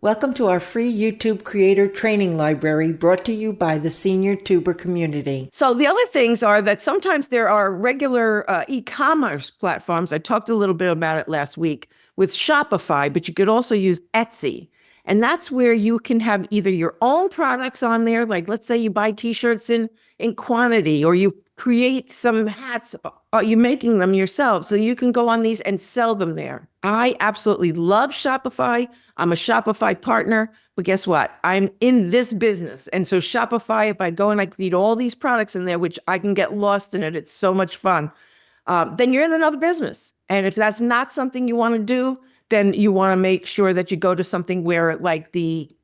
Welcome to our free YouTube creator training library brought to you by the senior tuber community. So the other things are that sometimes there are regular e-commerce platforms. I talked a little bit about it last week with Shopify, but you could also use Etsy. And that's where you can have either your own products on there, like let's say you buy t-shirts in quantity, or you create some hats, you're making them yourself. So you can go on these and sell them there. I absolutely love Shopify. I'm a Shopify partner, but guess what? I'm in this business. And so Shopify, if I go and I create all these products in there, which I can get lost in it, it's so much fun. Then you're in another business. And if that's not something you want to do, then you want to make sure that you go to something where, like the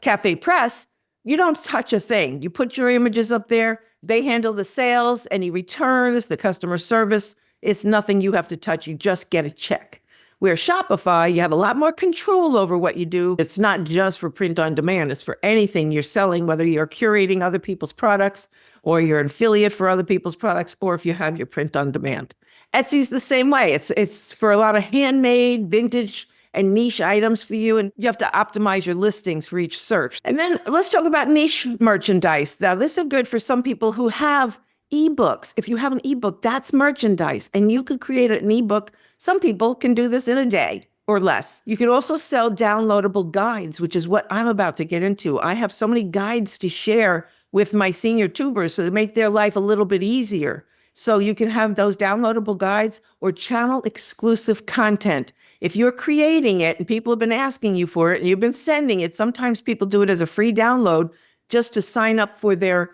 Cafe Press, you don't touch a thing. You put your images up there, they handle the sales, any returns, the customer service. It's nothing you have to touch. You just get a check. Where Shopify, you have a lot more control over what you do. It's not just for print on demand. It's for anything you're selling, whether you're curating other people's products or you're an affiliate for other people's products, or if you have your print on demand. Etsy's the same way. It's for a lot of handmade, vintage, and niche items for you, and you have to optimize your listings for each search. And then let's talk about niche merchandise. Now, this is good for some people who have ebooks. If you have an ebook, that's merchandise, and you could create an ebook. Some people can do this in a day or less. You can also sell downloadable guides, which is what I'm about to get into. I have so many guides to share with my senior tubers so to make their life a little bit easier. So you can have those downloadable guides or channel exclusive content. If you're creating it and people have been asking you for it and you've been sending it, sometimes people do it as a free download just to sign up for their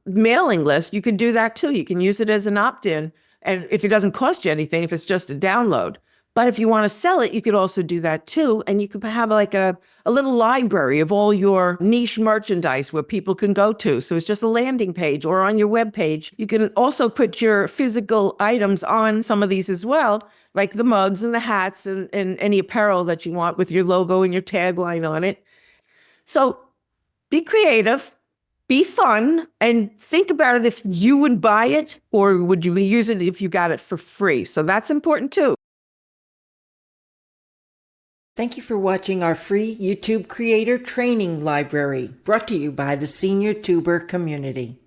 mailing list. You could do that too. You can use it as an opt-in, and if it doesn't cost you anything, if it's just a download. But if you want to sell it, you could also do that too. And you could have like a little library of all your niche merchandise where people can go to. So it's just a landing page, or on your web page. You can also put your physical items on some of these as well, like the mugs and the hats and any apparel that you want with your logo and your tagline on it. So be creative, be fun, and think about it if you would buy it, or would you use it if you got it for free. So that's important too. Thank you for watching our free YouTube creator training library brought to you by the senior tuber community.